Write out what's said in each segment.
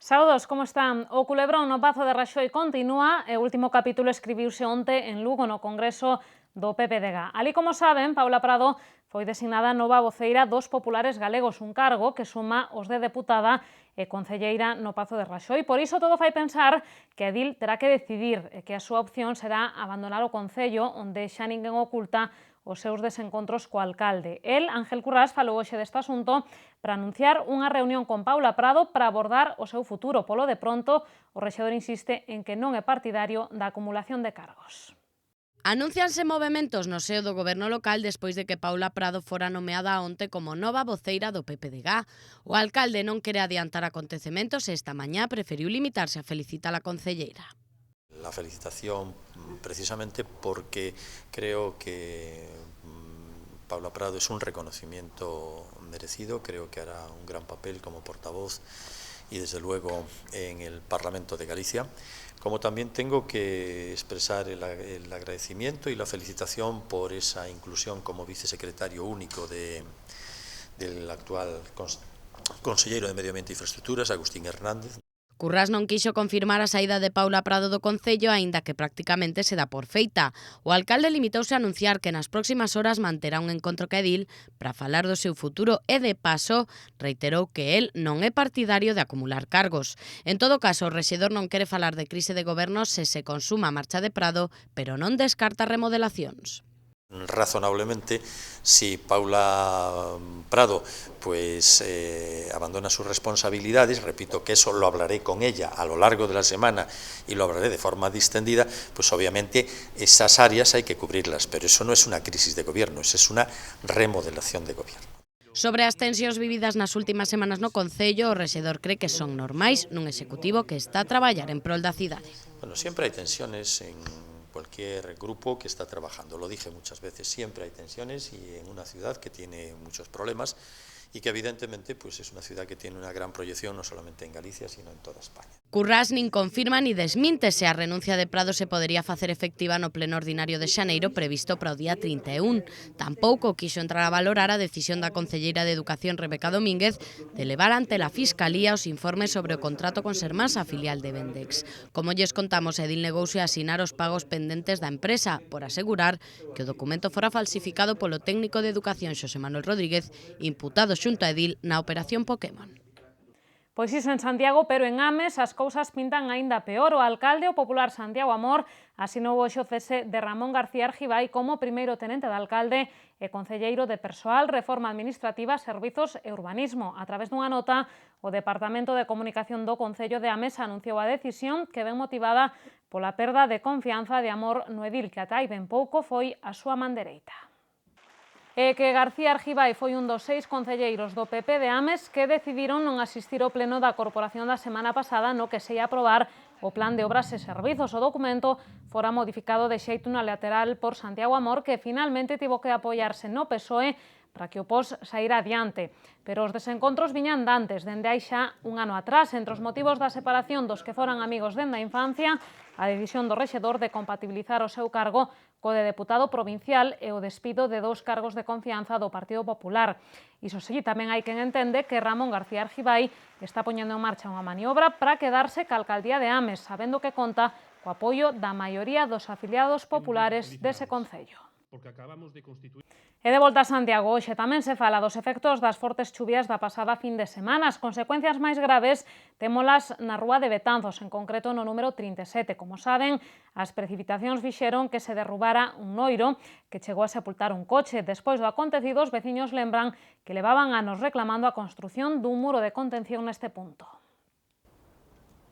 Saúdos, como están? O culebrón no Pazo de Raxoi continúa e o último capítulo escribiuse onte en Lugo no Congreso do PPDG. Ali, como saben, Paula Prado foi designada nova voceira dos populares galegos, un cargo que suma os de deputada e concelleira no Pazo de Raxoi. Por iso todo fai pensar que Edil terá que decidir e que a súa opción será abandonar o Concello, onde xa ninguén oculta os seus desencontros co alcalde. El, Ángel Currás, falou hoxe deste asunto para anunciar unha reunión con Paula Prado para abordar o seu futuro. Polo de pronto, o rexedor insiste en que non é partidario da acumulación de cargos. Anúncianse movementos no seo do goberno local despois de que Paula Prado fora nomeada onte como nova voceira do PPDG. O alcalde non quere adiantar acontecementos e esta mañá preferiu limitarse a felicitar a concelleira. La felicitación precisamente porque creo que Paula Prado es un reconocimiento merecido, creo que hará un gran papel como portavoz y desde luego en el Parlamento de Galicia, como también tengo que expresar el agradecimiento y la felicitación por esa inclusión como vicesecretario único del actual consejero de Medio Ambiente e Infraestructuras, Agustín Hernández. Currás non quixo confirmar a saída de Paula Prado do Concello, aínda que prácticamente se dá por feita. O alcalde limitouse a anunciar que nas próximas horas manterá un encontro ca Edil para falar do seu futuro e, de paso, reiterou que el non é partidario de acumular cargos. En todo caso, o rexedor non quere falar de crise de goberno se se consuma a marcha de Prado, pero non descarta remodelacións. Razonablemente, si Paula Prado pues abandona sus responsabilidades, repito que eso lo hablaré con ella a lo largo de la semana y lo hablaré de forma distendida, pues obviamente esas áreas hay que cubrirlas, pero eso no es una crisis de gobierno, eso es una remodelación de gobierno. Sobre as tensións vividas nas últimas semanas no Concello, o rexedor cree que son normais nun executivo que está a traballar en prol da cidade. Bueno, siempre hay tensiones en cualquier grupo que está trabajando, lo dije muchas veces, siempre hay tensiones y en una ciudad que tiene muchos problemas y que evidentemente pues es una ciudad que tiene una gran proyección no solamente en Galicia, sino en toda España. Currás nin confirma ni desminte se a renuncia de Prado se podería facer efectiva no pleno ordinario de xaneiro previsto para o día 31. Tampouco quixo entrar a valorar a decisión da concelleira de Educación Rebeca Domínguez de levar ante a Fiscalía os informes sobre o contrato con Sermasa, filial de Vendex. Como lles contamos, Edil negouse a asinar os pagos pendentes da empresa por asegurar que o documento fora falsificado polo técnico de Educación Xosé Manuel Rodríguez, imputado xunto a Edil na operación Pokémon. Pois iso en Santiago, pero en Ames as cousas pintan aínda peor. O alcalde, o popular Santiago Amor, asinou hoxe o cese de Ramón García Argibay como primeiro tenente de alcalde e concelleiro de Persoal, Reforma Administrativa, Servizos e Urbanismo. A través dunha nota, o Departamento de Comunicación do Concello de Ames anunciou a decisión que ven motivada pola perda de confianza de Amor no edil, que ata hai ben pouco foi a súa man dereita. E que García Argibay foi un dos 6 concelleiros do PP de Ames que decidiron non asistir ao pleno da Corporación da semana pasada no que se ia aprobar o Plan de Obras e Servizos. O documento fora modificado de xeito unilateral por Santiago Amor, que finalmente tivo que apoiarse no PSOE para que o POS saíra adiante. Pero os desencontros viñan dantes, dende hai xa un ano atrás. Entre os motivos da separación dos que foran amigos dende a infancia, a decisión do rexedor de compatibilizar o seu cargo co de deputado provincial e o despido de 2 cargos de confianza do Partido Popular. Iso sí, tamén hai quen entende que Ramón García Argibay está poñendo en marcha unha maniobra para quedarse ca alcaldía de Ames, sabendo que conta co apoio da maioría dos afiliados populares dese concello. E de volta a Santiago, hoxe tamén se fala dos efectos das fortes chuvias da pasada fin de semana. As consecuencias máis graves témolas na rúa de Betanzos, en concreto no número 37. Como saben, as precipitacións fixeron que se derrubara un noiro que chegou a sepultar un coche. Despois do acontecido, os veciños lembran que levaban anos reclamando a construción dun muro de contención neste punto.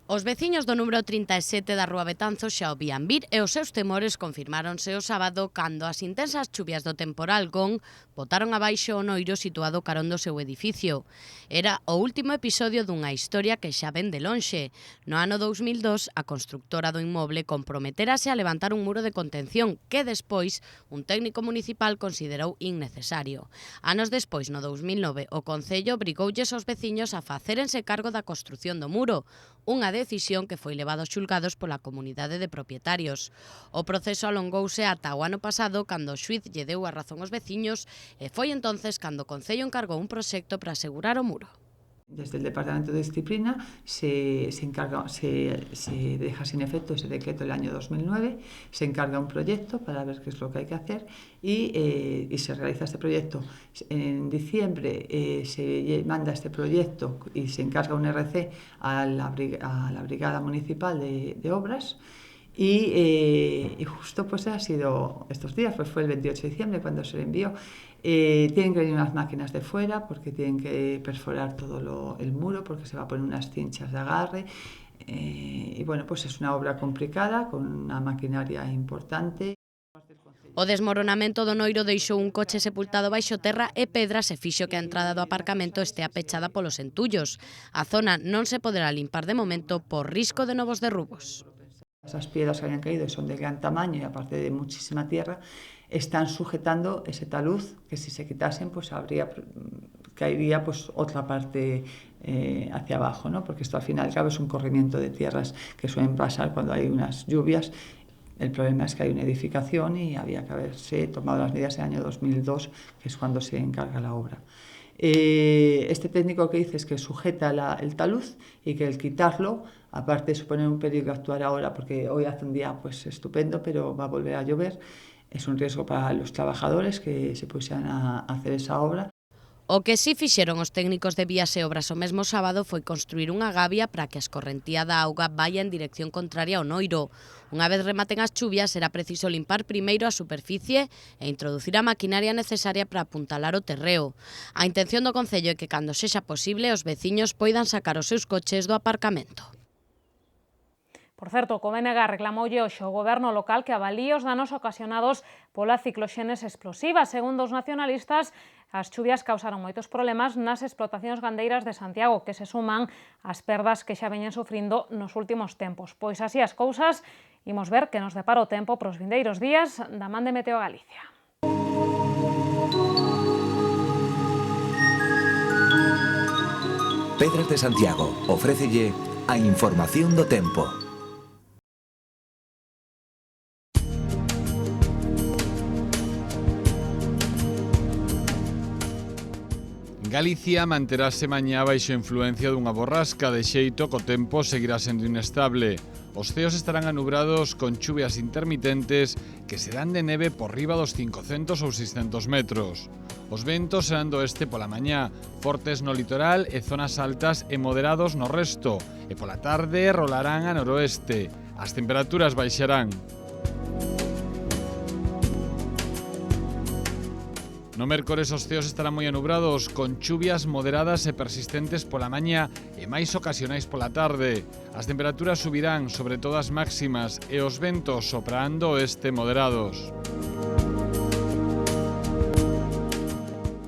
Os veciños do número 37 da Rúa Betanzos xa o vían vir e os seus temores confirmáronse o sábado cando as intensas chuvias do temporal Gong botaron abaixo o noiro situado carón do seu edificio. Era o último episodio dunha historia que xa ven de lonxe. No ano 2002, a constructora do inmoble comprometerase a levantar un muro de contención que despois un técnico municipal considerou innecesario. Anos despois, no 2009, o Concello obrigoulles aos veciños a facérense cargo da construción do muro, unha decisión que foi levada aos xulgados pola comunidade de propietarios. O proceso alongouse ata o ano pasado cando o xuíz lle deu a razón aos veciños e foi entonces cando o Concello encargou un proxecto para asegurar o muro. Desde el Departamento de Disciplina se deja sin efecto ese decreto del año 2009, se encarga un proyecto para ver qué es lo que hay que hacer y se realiza este proyecto. En diciembre se manda este proyecto y se encarga un RC a la Brigada Municipal de Obras. Y justo pues ha sido estos días, pues fue el 28 de diciembre cuando se le envió. Tienen que venir unas máquinas de fuera porque tienen que perforar todo el muro porque se va a poner unas cinchas de agarre. Y bueno, pues es una obra complicada con una maquinaria importante. O desmoronamento do Noiro deixou un coche sepultado baixo terra e pedras e fixo que a entrada do aparcamento estea pechada polos entullos. A zona non se poderá limpar de momento por risco de novos derrubos. Esas piedras que habían caído son de gran tamaño y aparte de muchísima tierra, están sujetando ese talud que si se quitasen pues caería pues otra parte hacia abajo, ¿no? Porque esto al final claro, es un corrimiento de tierras que suelen pasar cuando hay unas lluvias. El problema es que hay una edificación y había que haberse tomado las medidas en el año 2002, que es cuando se encarga la obra. Este técnico que dice es que sujeta el talud y que el quitarlo, aparte de suponer un peligro actuar ahora, porque hoy hace un día pues estupendo, pero va a volver a llover, es un riesgo para los trabajadores que se pusieran a hacer esa obra. O que si fixeron os técnicos de vías e obras o mesmo sábado foi construir unha gavia para que a escorrentía da auga vaya en dirección contraria ao Noiro. Unha vez rematen as chuvias, será preciso limpar primeiro a superficie e introducir a maquinaria necesaria para apuntalar o terreo. A intención do Concello é que, cando sexa posible, os veciños poidan sacar os seus coches do aparcamento. Por certo, o COBNG reclamoulle hoxe ao goberno local que avalíe os danos ocasionados pola cicloxénese explosiva. Segundo os nacionalistas, as chuvias causaron moitos problemas nas explotacións gandeiras de Santiago, que se suman ás perdas que xa veñen sufrindo nos últimos tempos. Pois así as cousas, imos ver que nos depara o tempo pros vindeiros días da man de Meteo Galicia. Pedras de Santiago ofrécelle a información do tempo. Galicia manterase mañá baixo influencia dunha borrasca, de xeito que o tempo seguirá sendo inestable. Os ceos estarán anubrados con chuvias intermitentes que serán de neve por riba dos 500 ou 600 metros. Os ventos serán do oeste pola mañá, fortes no litoral e zonas altas e moderados no resto, e pola tarde rolarán a noroeste. As temperaturas baixarán. No mércores os ceos estarán moi anubrados, con chuvias moderadas e persistentes pola mañá e máis ocasionais pola tarde. As temperaturas subirán, sobre todo as máximas, e os ventos soprarán do oeste moderados.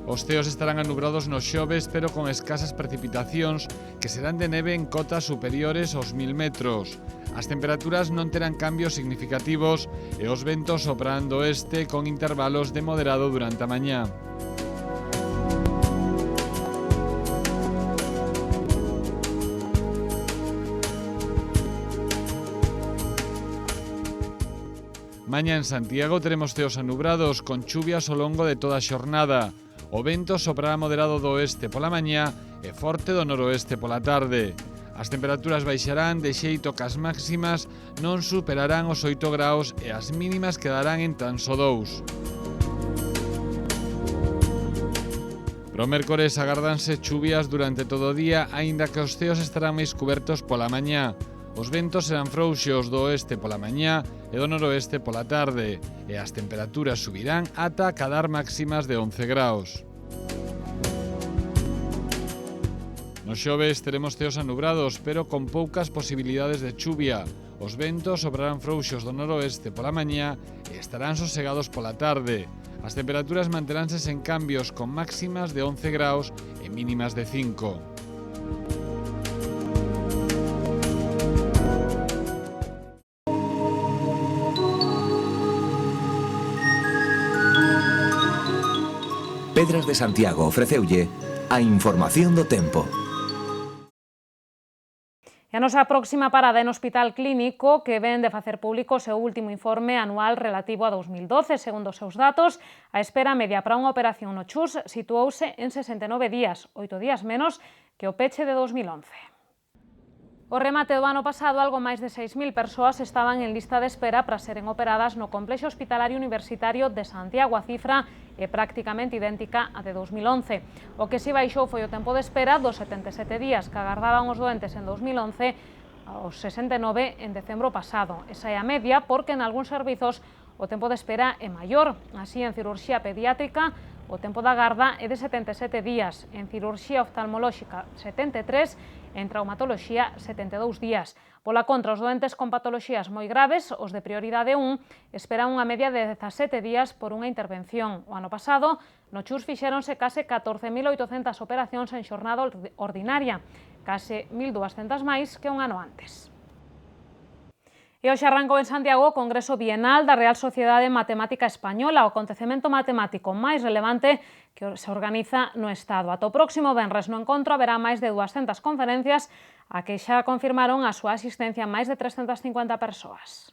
Os ceos estarán anubrados nos xoves, pero con escasas precipitacións que serán de neve en cotas superiores aos 1000 metros. As temperaturas non terán cambios significativos e os ventos soprarán do oeste con intervalos de moderado durante a mañá. Mañá en Santiago teremos ceos anubrados con chuvias ao longo de toda a xornada. O vento soprará moderado do oeste pola mañá e forte do noroeste pola tarde. As temperaturas baixarán de xeito que as máximas non superarán os 8 graus e as mínimas quedarán en tan só 2. Pro mércores agárdanse chuvias durante todo o día, aínda que os ceos estarán máis cubertos pola mañá. Os ventos serán frouxos do oeste pola mañá e do noroeste pola tarde, e as temperaturas subirán ata acadar máximas de 11 graus. Nos xoves teremos ceos anubrados, pero con poucas posibilidades de chuvia. Os ventos soprarán frouxos do noroeste pola mañá e estarán sosegados pola tarde. As temperaturas manteránse sen cambios, con máximas de 11 graus e mínimas de 5. Pedras de Santiago ofreceulle a información do tempo. E A nosa próxima parada é no Hospital Clínico, que ven de facer público o seu último informe anual relativo a 2012. Segundo os seus datos, a espera media para unha operación no CHUS situouse en 69 días, 8 días menos que o peche de 2011. O remate do ano pasado, algo máis de 6.000 persoas estaban en lista de espera para seren operadas no Complexo Hospitalario Universitario de Santiago. A cifra é prácticamente idéntica á de 2011. O que si baixou foi o tempo de espera dos 77 días que agardaban os doentes en 2011 aos 69 en decembro pasado. Esa é a media porque en algúns servizos o tempo de espera é maior. Así, en cirurxía pediátrica, o tempo da agarda é de 77 días, en cirurxía oftalmolóxica 73, en traumatoloxía 72 días. Pola contra, os doentes con patoloxías moi graves, os de prioridade 1, esperan unha media de 17 días por unha intervención. O ano pasado, no CHUS fixéronse case 14.800 operacións en xornada ordinaria, case 1.200 máis que un ano antes. E hoxe arrancou en Santiago o Congreso Bienal da Real Sociedade Matemática Española, o acontecemento matemático máis relevante que se organiza no Estado. Ata o próximo venres no encontro haberá máis de 200 conferencias a que xa confirmaron a súa asistencia máis de 350 persoas.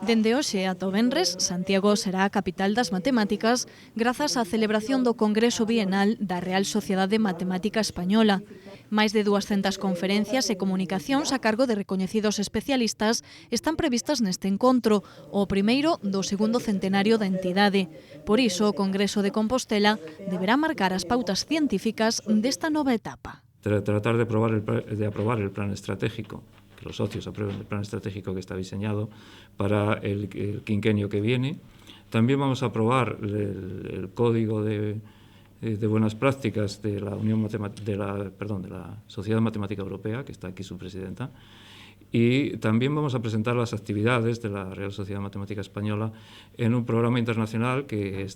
Dende hoxe ata o venres, Santiago será a capital das matemáticas grazas á celebración do Congreso Bienal da Real Sociedade Matemática Española. Máis de 200 conferencias e comunicacións a cargo de recoñecidos especialistas están previstas neste encontro, o primeiro do segundo centenario da entidade. Por iso, o Congreso de Compostela deberá marcar as pautas científicas desta nova etapa. Tratar de aprobar el plan estratégico, que los socios aprueben el plan estratégico que está diseñado para el quinquenio que viene. También vamos a aprobar el código de buenas prácticas de la Sociedad Matemática Europea, que está aquí su presidenta, y también vamos a presentar las actividades de la Real Sociedad Matemática Española en un programa internacional que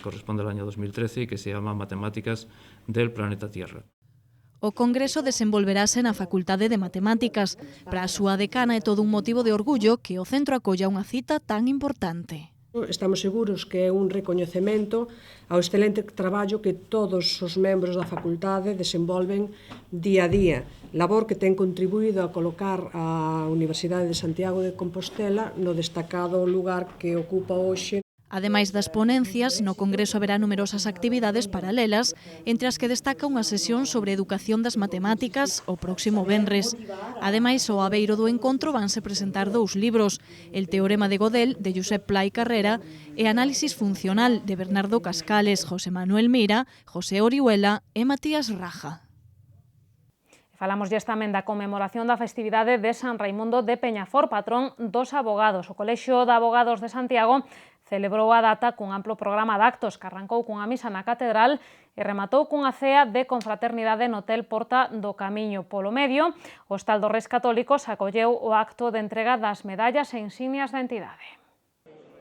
corresponde al año 2013 y que se llama Matemáticas del Planeta Tierra. O Congreso desenvolverase na Facultade de Matemáticas. Para a súa decana é todo un motivo de orgullo que o centro acolla unha cita tan importante. Estamos seguros que é un recoñecemento ao excelente traballo que todos os membros da facultade desenvolven día a día, labor que ten contribuído a colocar a Universidade de Santiago de Compostela no destacado lugar que ocupa hoxe. Ademais das ponencias, no Congreso haberá numerosas actividades paralelas, entre as que destaca unha sesión sobre educación das matemáticas o próximo venres. Ademais, ao abeiro do encontro vanse presentar 2 libros, El teorema de Gödel, de Josep Pla i Carrera, e Análisis funcional, de Bernardo Cascales, José Manuel Mira, José Orihuela e Matías Raja. Falamos tamén da conmemoración da festividade de San Raimundo de Peñafort, patrón dos abogados. O Colexio de Abogados de Santiago celebrou a data cun amplo programa de actos que arrancou cunha misa na catedral e rematou cunha cea de confraternidade no Hotel Porta do Camiño. Polo medio, o Hostal dos Reis Católicos acolleu o acto de entrega das medallas e insignias da entidade.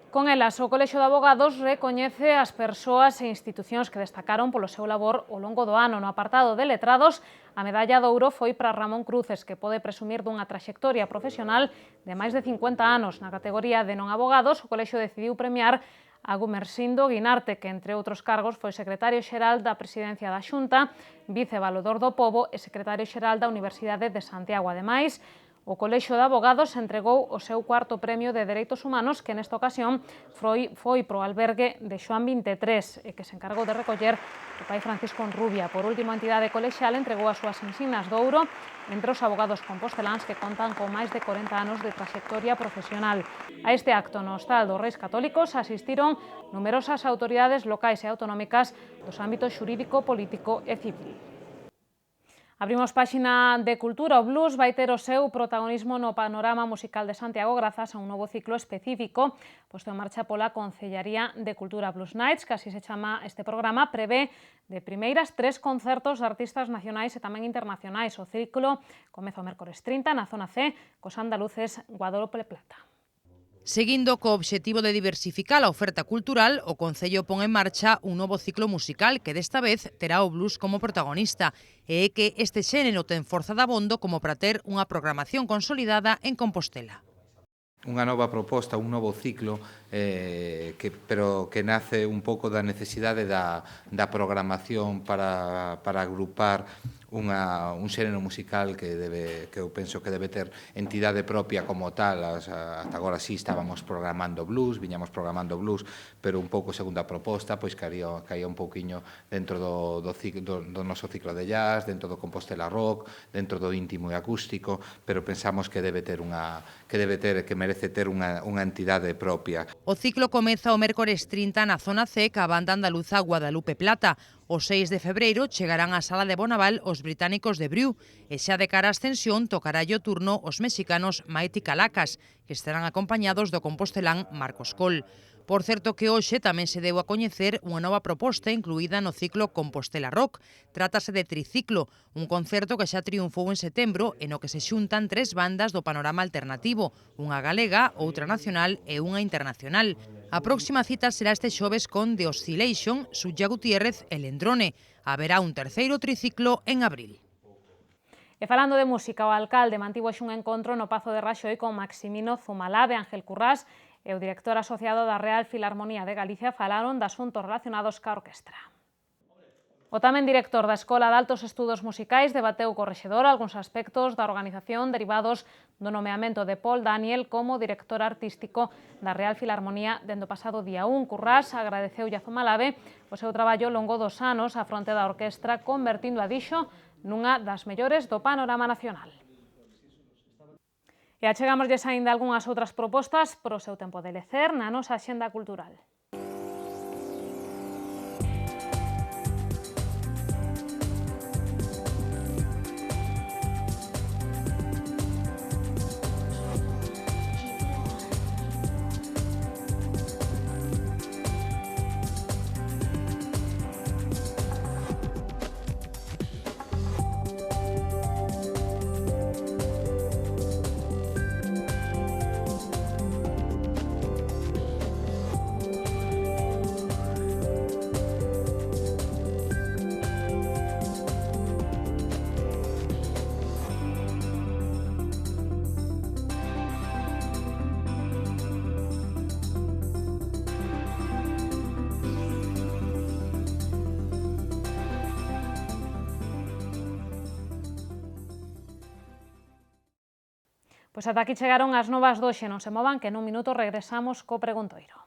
Con elas, o Colexio de Abogados recoñece as persoas e institucións que destacaron polo seu labor ao longo do ano. No apartado de letrados, a medalla de ouro foi para Ramón Cruces, que pode presumir dunha traxectoria profesional de máis de 50 anos. Na categoría de non abogados, o Colexio decidiu premiar a Gumersindo Guinarte, que entre outros cargos foi secretario xeral da Presidencia da Xunta, vicevaledor do Pobo e secretario xeral da Universidade de Santiago. Ademais, o Colexio de Abogados entregou o seu 4º premio de Dereitos Humanos, que nesta ocasión foi pro albergue de Xoán 23, e que se encargou de recoller o pai Francisco Enrubia. Por último, a entidade colexial entregou as súas insignas de ouro entre os abogados composteláns que contan con máis de 40 anos de traxectoria profesional. A este acto no Hostal dos Reis Católicos asistiron numerosas autoridades locais e autonómicas dos ámbitos xurídico, político e civil. Abrimos páxina de Cultura. O blues vai ter o seu protagonismo no panorama musical de Santiago grazas a un novo ciclo específico posto en marcha pola Concellaría de Cultura. Blues Nights, que así se chama este programa, prevé de primeiras 3 concertos de artistas nacionais e tamén internacionais. O ciclo comeza o mércores 30 na zona C cos andaluces Guadalupe Plata. Seguindo co obxectivo de diversificar a oferta cultural, o Concello pon en marcha un novo ciclo musical que desta vez terá o blues como protagonista e é que este xénero ten forza dabondo como para ter unha programación consolidada en Compostela. Unha nova proposta, un novo ciclo pero que nace un pouco da necesidade da programación para agrupar un xénero musical que eu penso que debe ter entidade propia como tal. Hasta agora sí estábamos programando blues, viñamos programando blues, pero un pouco segundo a proposta, pois caía un pouquiño dentro do noso ciclo de jazz, dentro do Compostela Rock, dentro do íntimo e acústico, pero pensamos que merece ter unha entidade propia. O ciclo comeza o mércores 30 na zona C ca banda andaluza Guadalupe Plata. O 6 de febreiro chegarán á Sala de Bonaval os británicos de Briu e xa de cara á ascensión tocará o turno os mexicanos Mighty Calacas, que estarán acompañados do compostelán Marcos Col. Por certo que hoxe tamén se deu a coñecer unha nova proposta incluída no ciclo Compostela Rock. Trátase de Triciclo, un concerto que xa triunfou en setembro e no que se xuntan 3 bandas do panorama alternativo, unha galega, outra nacional e unha internacional. A próxima cita será este xoves con The Oscillation, Suya Gutiérrez e Lendrone. Haberá un terceiro triciclo en abril. E falando de música, o alcalde mantivo un encontro no Pazo de Raxoi con Maximino Zumalave, Ángel Currás e o director asociado da Real Filarmonía de Galicia falaron de asuntos relacionados ca orquestra. O tamén director da Escola de Altos Estudos Musicais debateu co rexedor algúns aspectos da organización derivados do nomeamento de Paul Daniel como director artístico da Real Filarmonía dende o pasado día 1. Currás agradeceulle a Zumalave o seu traballo ao longo dos anos á fronte da orquestra, convertindo a Dixo nunha das mellores do panorama nacional. E achegámoslles aínda algunhas outras propostas para o seu tempo de lecer na nosa axenda cultural. Pois ata aquí chegaron as novas doxe, non se movan que nun minuto regresamos co preguntoiro.